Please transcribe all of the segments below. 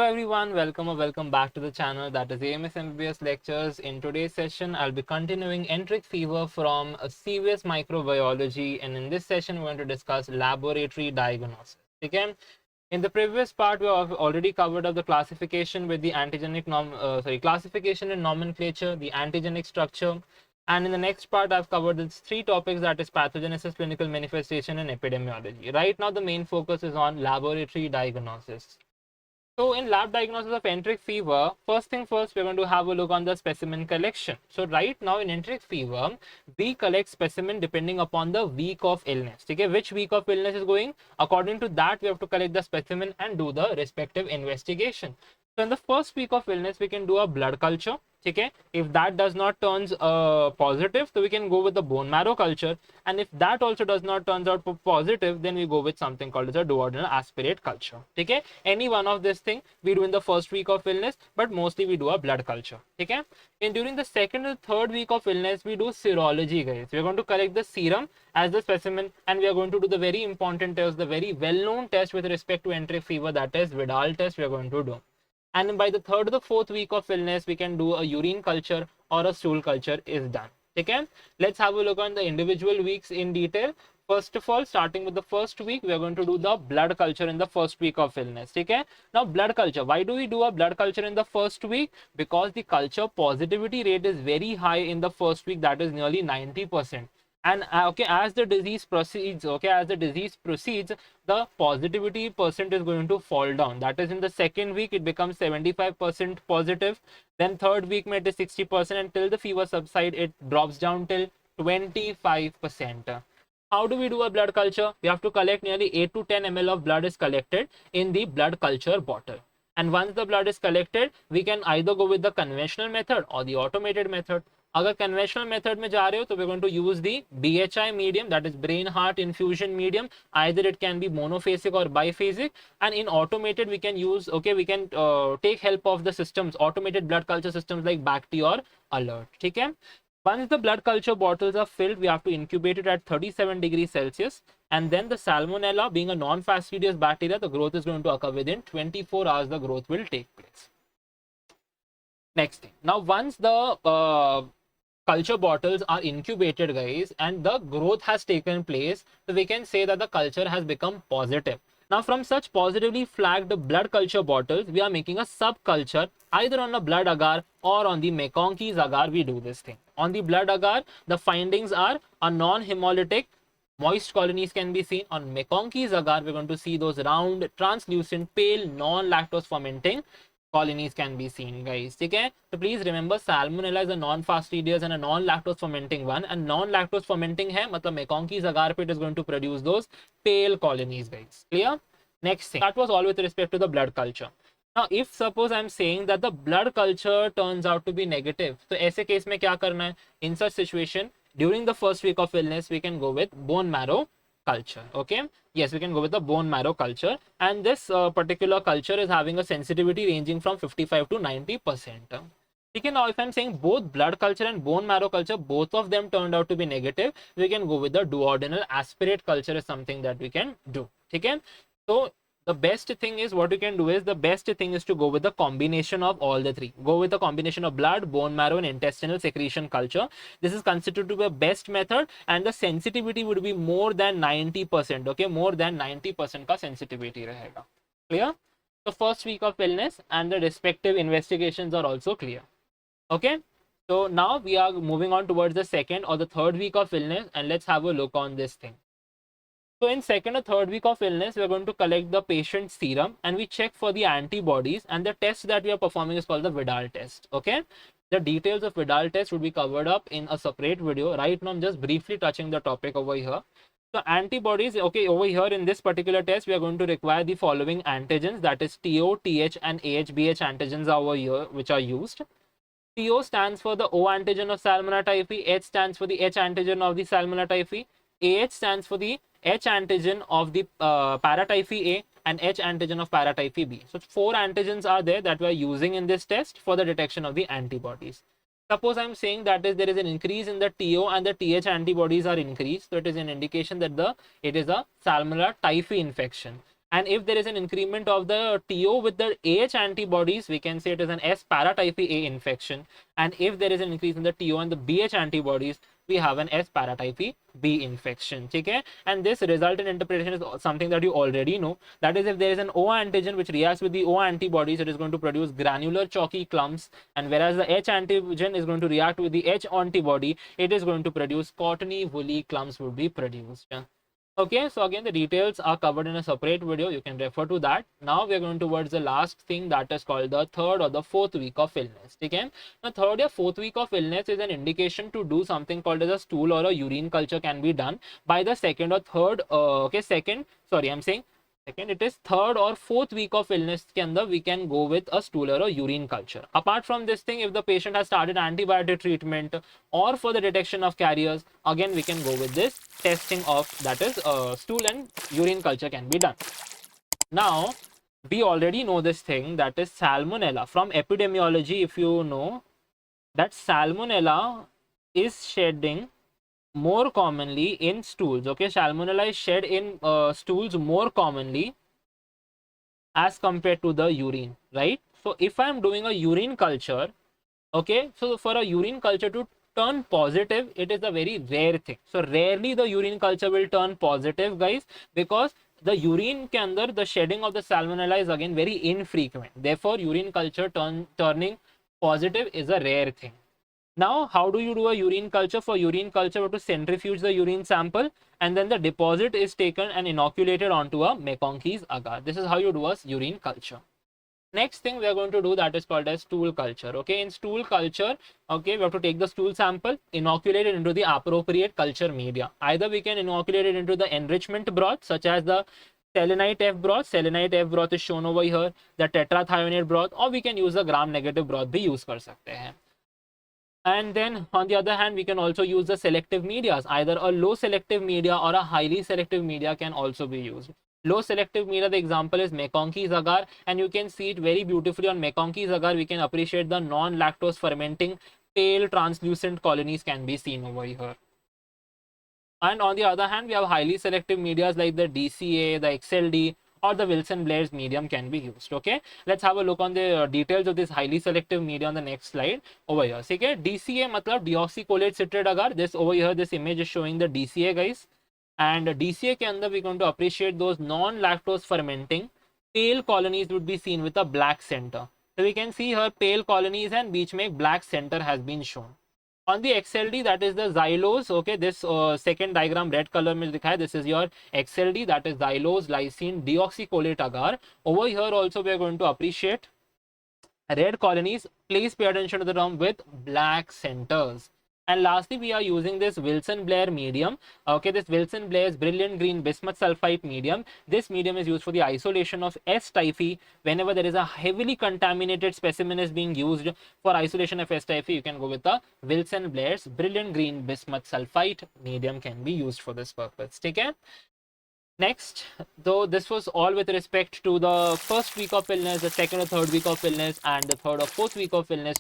everyone, welcome or welcome back to the channel that is AMS MBBS Lectures. In today's session, I'll be continuing enteric fever from a serious microbiology, and in this session, we're going to discuss laboratory diagnosis. Again, in the previous part, we have already covered up the classification with the classification and nomenclature, the antigenic structure, and in the next part, I've covered these three topics, that is pathogenesis, clinical manifestation, and epidemiology. Right now, the main focus is on laboratory diagnosis. So in lab diagnosis of enteric fever, first thing first, we're going to have a look on the specimen collection. So right now in enteric fever, we collect specimen depending upon the week of illness. Okay, which week of illness is going? According to that, we have to collect the specimen and do the respective investigation. So in the first week of illness, we can do a blood culture. Okay, if that does not turns positive, so we can go with the bone marrow culture, and if that also does not turns out positive, then we go with something called as a duodenal aspirate culture. Okay, any one of this thing we do in the first week of illness, but mostly we do a blood culture. Okay, and during the second and third week of illness, we do serology, guys. We are going to collect the serum as the specimen, and we are going to do the very important test, the very well-known test with respect to enteric fever, that is Vidal test. We are going to do. And by the third or the fourth week of illness, we can do a urine culture or a stool culture is done. Okay, let's have a look on the individual weeks in detail. First of all, starting with the first week, we are going to do the blood culture in the first week of illness. Okay, now blood culture, why do we do a blood culture in the first week? Because the culture positivity rate is very high in the first week, that is nearly 90%. And as the disease proceeds, the positivity percent is going to fall down. That is, in the second week it becomes 75% positive, then third week it is 60%, until the fever subside it drops down till 25%. How do we do a blood culture? We have to collect nearly 8 to 10 ml of blood is collected in the blood culture bottle. And once the blood is collected, we can either go with the conventional method or the automated method. अगर conventional method में जा रहे हो, तो we're going to use the BHI medium, that is brain heart infusion medium. Either it can be monophasic or biphasic. And in automated, we can use, we can take help of the systems, automated blood culture systems like Bacti or Alert. Okay. Once the blood culture bottles are filled, we have to incubate it at 37 degrees Celsius. And then the Salmonella, being a non-fastidious bacteria, the growth is going to occur within 24 hours. The growth will take place. Next thing. Now, once the culture bottles are incubated, guys, and the growth has taken place, so we can say that the culture has become positive. Now, from such positively flagged blood culture bottles, we are making a subculture either on a blood agar or on the McConkey's agar. We do this thing. On the blood agar, the findings are a non-hemolytic moist colonies can be seen. On McConkey's agar, we're going to see those round, translucent, pale, non-lactose fermenting colonies can be seen, guys. Okay, so please remember, Salmonella is a non-fastidious and a non-lactose fermenting one, and non-lactose fermenting hai, matlab McConkey's agar pit is going to produce those pale colonies, guys. Clear? Next thing, that was all with respect to the blood culture. Now, if suppose I'm saying that the blood culture turns out to be negative, so ऐसे case में क्या करना है? In such situation, during the first week of illness, we can go with bone marrow culture. Okay, yes, we can go with the bone marrow culture, and this particular culture is having a sensitivity ranging from 55 to 90%. Okay, now if I'm saying both blood culture and bone marrow culture, both of them turned out to be negative, we can go with the duodenal aspirate culture is something that we can do. Okay, so the best thing is, what you can do is, the best thing is to go with the combination of all the three. Go with the combination of blood, bone marrow, and intestinal secretion culture. This is considered to be the best method, and the sensitivity would be more than 90%. Okay, more than 90% का sensitivity रहेगा. Clear? The first week of illness and the respective investigations are also clear. Okay, so now we are moving on towards the second or the third week of illness, and let's have a look on this thing. So in second or third week of illness, we are going to collect the patient's serum and we check for the antibodies, and the test that we are performing is called the Vidal test. Okay, the details of Vidal test would be covered up in a separate video. Right now, I'm just briefly touching the topic over here. So antibodies, okay, over here in this particular test, we are going to require the following antigens, that is TO, TH, and AHBH antigens over here, which are used. TO stands for the O antigen of Salmonella typhi, H stands for the H antigen of the Salmonella typhi, AH stands for the H antigen of the paratyphi A, and H antigen of paratyphi B. So 4 antigens are there that we are using in this test for the detection of the antibodies. Suppose I'm saying that is there is an increase in the TO and the TH antibodies are increased, so it is an indication that it is a Salmonella typhi infection. And if there is an increment of the TO with the AH antibodies, we can say it is an S paratype A infection. And if there is an increase in the TO and the BH antibodies, we have an S paratype B infection. Okay? And this resultant interpretation is something that you already know. That is, if there is an O antigen which reacts with the O antibodies, it is going to produce granular chalky clumps. And whereas the H antigen is going to react with the H antibody, it is going to produce cottony woolly clumps would be produced. Okay, so again, the details are covered in a separate video. You can refer to that. Now we are going towards the last thing, that is called the third or the fourth week of illness. Okay, now third or fourth week of illness is an indication to do something called as a stool or a urine culture can be done by the second or third. Second, it is third or fourth week of illness ke andar we can go with a stool or a urine culture. Apart from this thing, if the patient has started antibiotic treatment or for the detection of carriers, again we can go with this testing of, that is, stool and urine culture can be done. Now, we already know this thing, that is salmonella. From epidemiology, if you know that salmonella is shedding more commonly in stools. Okay, salmonella is shed in stools more commonly as compared to the urine, right? So if I'm doing a urine culture, okay, so for a urine culture to turn positive, it is a very rare thing. So rarely the urine culture will turn positive, guys, because the urine ke andar the shedding of the salmonella is again very infrequent. Therefore, urine culture turning positive is a rare thing. Now, how do you do a urine culture? For urine culture, we have to centrifuge the urine sample, and then the deposit is taken and inoculated onto a McConkey's agar. This is how you do a urine culture. Next thing we are going to do, that is called as stool culture. Okay, in stool culture, okay, we have to take the stool sample, inoculate it into the appropriate culture media. Either we can inoculate it into the enrichment broth, such as the selenite F broth. Selenite F broth is shown over here, the tetrathionate broth, or we can use the gram negative broth bhi use kar sakte hain. And then on the other hand, we can also use the selective medias. Either a low selective media or a highly selective media can also be used. Low selective media, the example is McConkey's agar, and you can see it very beautifully on McConkey's agar. We can appreciate the non-lactose fermenting pale translucent colonies can be seen over here. And on the other hand, we have highly selective medias like the DCA, the XLD, or the Wilson-Blair's medium can be used. Okay, let's have a look on the details of this highly selective media on the next slide over here. Okay, DCA matlab deoxycholate citrate agar. This over here, this image is showing the DCA, guys. And DCA ke andar we're going to appreciate those non-lactose fermenting pale colonies would be seen with a black center. So we can see here pale colonies and beech mein black center has been shown. On the XLD, that is the xylose. Okay, this second diagram red color mein dikha hai, this is your XLD, that is xylose lysine deoxycholate agar. Over here also we are going to appreciate red colonies. Please pay attention to the term with black centers. And lastly, we are using this Wilson-Blair medium. Okay, this Wilson-Blair's brilliant green bismuth sulfite medium. This medium is used for the isolation of S. typhi. Whenever there is a heavily contaminated specimen is being used for isolation of S. typhi, you can go with the Wilson-Blair's brilliant green bismuth sulfite medium can be used for this purpose. Take care. Next, though, this was all with respect to the first week of illness, the second or third week of illness, and the third or fourth week of illness,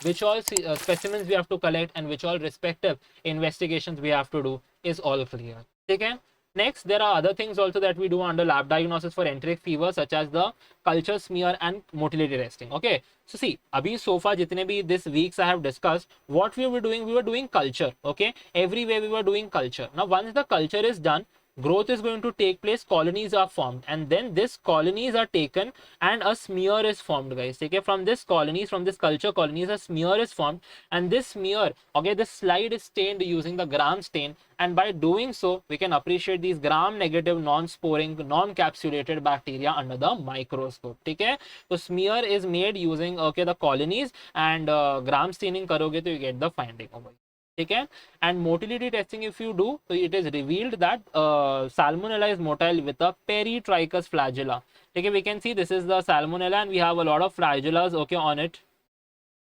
which all specimens we have to collect and which all respective investigations we have to do is all clear. Okay. Next, there are other things also that we do under lab diagnosis for enteric fever, such as the culture smear and motility testing. Okay, so see, abhi so far jitne bhi this weeks I have discussed, what we were doing culture. Okay, everywhere we were doing culture. Now, once the culture is done, growth is going to take place, colonies are formed, and then this colonies are taken and a smear is formed, guys. Okay, from this colonies, from this culture colonies, a smear is formed, and this smear, okay, this slide is stained using the gram stain, and by doing so we can appreciate these gram negative non-sporing non-capsulated bacteria under the microscope. Okay, so smear is made using, okay, the colonies, and gram staining karoge to you get the finding over here. Okay, and motility testing, if you do, so it is revealed that salmonella is motile with a peritrichous flagella. Okay, we can see this is the salmonella and we have a lot of flagellas, okay, on it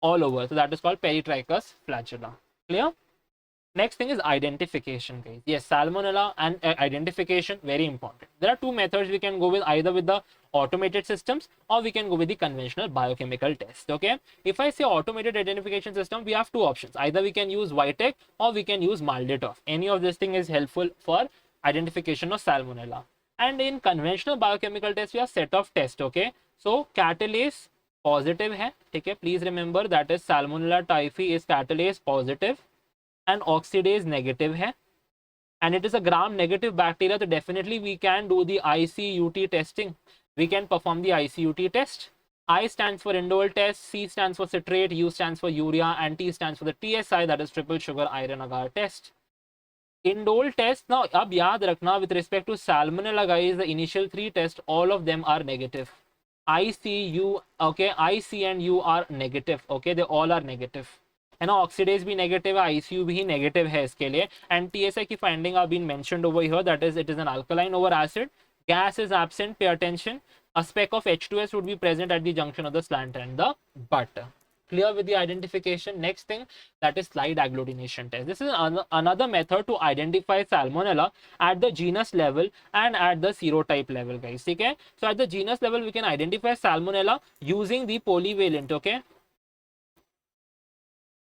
all over. So that is called peritrichous flagella. Clear? Next thing is identification, guys. Yes, salmonella and identification, very important. There are two methods we can go with, either with the automated systems or we can go with the conventional biochemical test. Okay, if I say automated identification system, we have two options. Either we can use Vitek or we can use MALDI-TOF. Any of this thing is helpful for identification of salmonella. And in conventional biochemical test, we have set of tests. Okay, so catalase positive है, ठीक है, please remember that is Salmonella typhi is catalase positive and oxidase negative है, and it is a gram negative bacteria, so definitely we can do the ICUT testing. We can perform the ICUT test. I stands for indole test, C stands for citrate, U stands for urea, and T stands for the TSI, that is triple sugar iron agar test. Indole test, now ab yaad rakhna, with respect to Salmonella guys, the initial 3 tests, all of them are negative. I, C, U, okay, I, C and U are negative, okay, they all are negative. है ना, oxidase भी negative है, ICU भी negative है इसके लिए. And TSI की finding are been mentioned over here, that is it is an alkaline over acid, gas is absent, pay attention, a speck of H2S would be present at the junction of the slant and the butt. Clear with the identification? Next thing, that is slide agglutination test. This is another method to identify Salmonella at the genus level and at the serotype level, guys. Okay, so at the genus level we can identify Salmonella using the polyvalent, okay,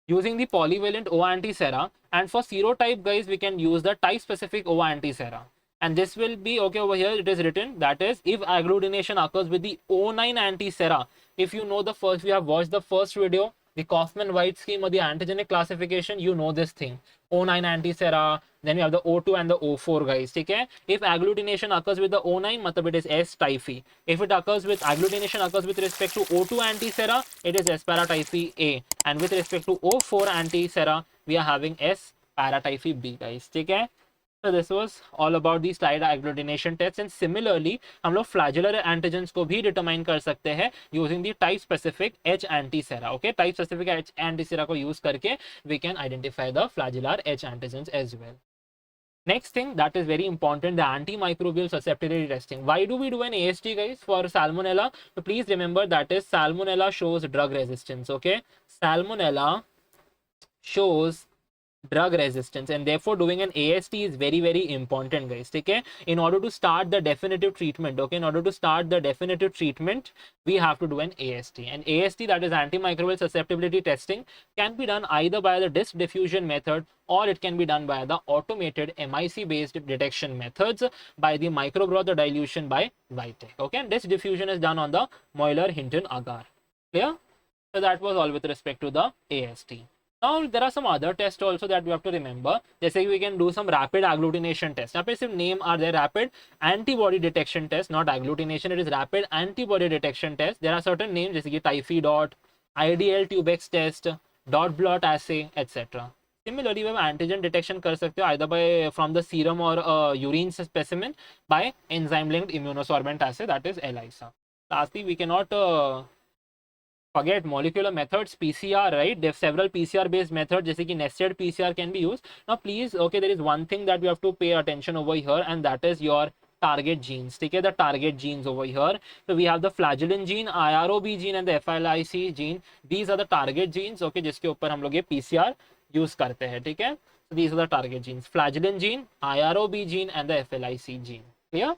using the polyvalent O antisera, and for serotype guys we can use the type specific O antisera. And this will be, okay, over here it is written, that is if agglutination occurs with the O9 antisera. If you know the first, we have watched the first video, the Kaufman-White scheme or the antigenic classification, you know this thing, O9 antisera, then we have the O2 and the O4 guys, okay. If agglutination occurs with the O9, matlab it is S typhi. If it occurs with agglutination occurs with respect to O2 antisera, it is S paratyphi A, and with respect to O4 antisera we are having S paratyphi B, guys, okay. So this was all about the slide agglutination test. And similarly हम लोग flagellar antigens को भी determine कर सकते हैं using the type specific H antisera. Okay, type specific H antisera को use करके we can identify the flagellar H antigens as well. Next thing that is very important, the antimicrobial susceptibility testing. Why do we do an AST guys for Salmonella? So please remember that is Salmonella shows drug resistance. Okay, Salmonella shows drug resistance, and therefore doing an AST is very very important guys. Okay, in order to start the definitive treatment, okay, in order to start the definitive treatment we have to do an AST. And AST, that is antimicrobial susceptibility testing, can be done either by the disk diffusion method or it can be done by the automated MIC based detection methods by the microbroth dilution by Vitek. Okay, and disk diffusion is done on the Moeller-Hinton agar. Clear? So that was all with respect to the AST. Now there are some other tests also that we have to remember. जैसे we can do some rapid agglutination test. यहाँ पे सिर्फ name are there, rapid antibody detection test, not agglutination. It is rapid antibody detection test. There are certain names जैसे कि Typhi dot, IDL Tubex test, dot blot assay, etc. Similarly, we have antigen detection कर सकते हो either by from the serum or urine specimen by enzyme linked immunosorbent assay, that is ELISA. Lastly, we cannot forget molecular methods, PCR, right? There are several PCR based methods, जैसे कि nested PCR can be used. Now please, okay, there is one thing that we have to pay attention over here, and that is your target genes. ठीक है, the target genes over here. So we have the flagellin gene, IROB gene and the FLIC gene. These are the target genes, okay, जिसके ऊपर हम लोग ये PCR use करते हैं, ठीक है. So these are the target genes, flagellin gene, IROB gene and the FLIC gene. Clear?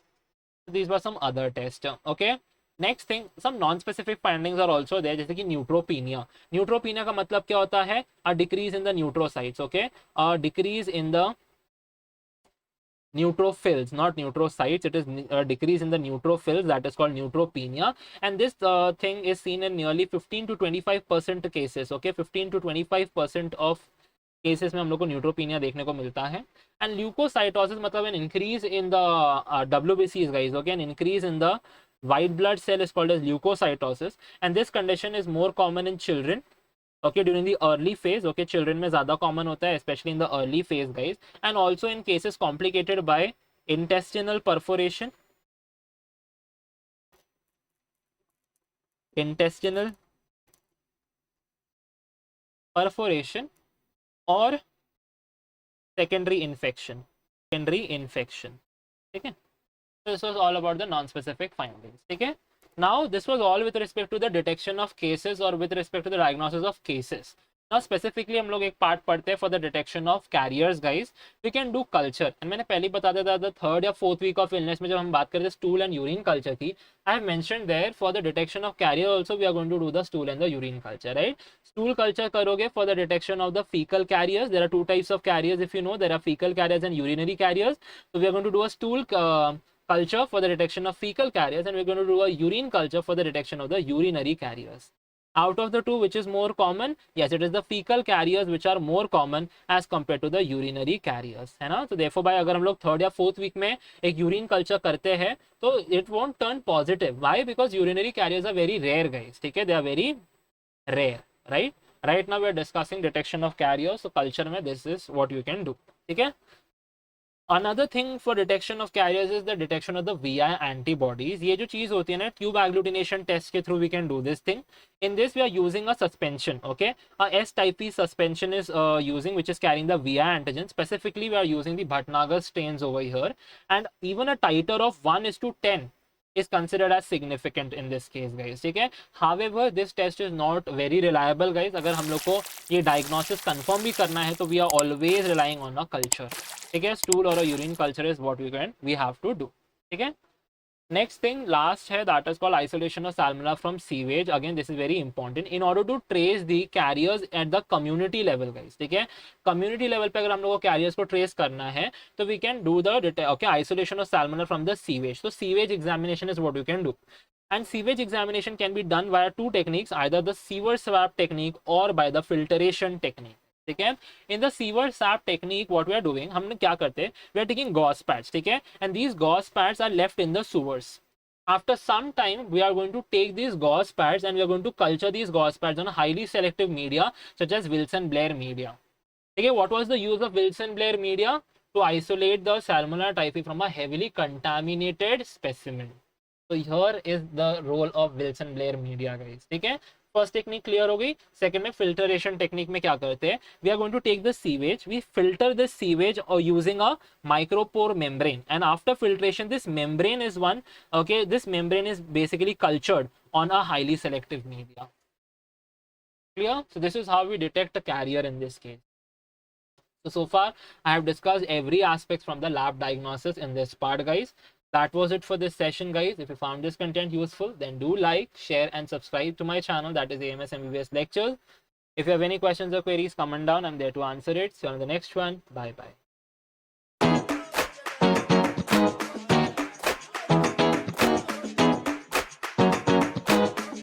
So these were some other tests, okay. Next thing, some non specific findings are also there, जैसे कि neutropenia. Neutropenia का मतलब क्या होता है? A decrease in the neutrocytes. Okay, a decrease in the neutrophils, not neutrocytes. It is a decrease in the neutrophils, that is called neutropenia. And this thing is seen in nearly 15 to 25% cases. Okay, 15 to 25% of cases में हम लोग को neutropenia देखने को मिलता है. And leukocytosis मतलब an increase in the WBCs guys. Okay, an increase in the white blood cell is called as leukocytosis, and this condition is more common in children, okay, during the early phase. Okay, children में ज़्यादा common होता है, especially in the early phase guys, and also in cases complicated by intestinal perforation, or secondary infection. Okay, so this was all about the non-specific findings. Okay, now this was all with respect to the detection of cases or with respect to the diagnosis of cases. Now specifically हम लोग एक part पढ़ते हैं for the detection of carriers guys. We can do culture, and मैंने पहले बता दिया था the third या fourth week of illness में जब हम बात करते हैं stool and urine culture की, I have mentioned there for the detection of carrier also we are going to do the stool and the urine culture, right? Stool culture करोगे for the detection of the fecal carriers. There are two types of carriers, if you know. There are fecal carriers and urinary carriers. So we are going to do a stool culture for the detection of fecal carriers, and we're going to do a urine culture for the detection of the urinary carriers. Out of the two, which is more common? Yes, it is the fecal carriers which are more common as compared to the urinary carriers, है ना. तो therefore by अगर हम लोग third या fourth week में एक urine culture करते हैं तो it won't turn positive. Why? Because urinary carriers are very rare, guys. ठीक है, they are very rare, right? Right now we are discussing detection of carriers, so culture में this is what you can do. ठीक है. Another thing for detection of carriers is the detection of the VI antibodies. ये जो चीज होती है ना, tube agglutination test के through we can do this thing. In this we are using a suspension, okay? A S-type suspension is using, which is carrying the VI antigen. Specifically, we are using the Bhatnagar strains over here, and even a titer of 1:10 is considered as significant in this case, guys. ठीक है. However, this test is not very reliable, guys. अगर हम लोग को ये diagnosis confirm भी करना है तो we are always relying on a culture. ठीक है. Stool or a urine culture is what we have to do. ठीक है. Next thing, last है, that is called isolation of salmonella from sewage. Again, this is very important in order to trace the carriers at the community level, guys. ठीक है. Community level पे अगर हम लोग को carriers को trace करना है तो we can do the isolation of salmonella from the sewage. So sewage examination is what you can do. And sewage examination can be done via two techniques, either the sewer swab technique or by the filtration technique. ठीक है. In the sewer swab technique what we are doing, हमने क्या करते हैं, we are taking gauze pads. ठीक है. And these gauze pads are left in the sewers. After some time we are going to take these gauze pads and we are going to culture these gauze pads on a highly selective media such as Wilson Blair media. Okay, what was the use of Wilson Blair media? To isolate the Salmonella typhi from a heavily contaminated specimen. So here is the role of Wilson Blair media, guys. ठीक है. First technique clear हो गई. Second में filtration technique में क्या करते हैं, we are going to take the sewage, we filter this sewage और using a micropore membrane, and after filtration this membrane is one, okay, this membrane is basically cultured on a highly selective media. Clear? So this is how we detect a carrier in this case. So far I have discussed every aspect from the lab diagnosis in this part, guys. That was it for this session, guys. If you found this content useful, then do like, share and subscribe to my channel, that is AMS MBBS Lectures. If you have any questions or queries, comment down. I'm there to answer it. See you on the next one. Bye bye.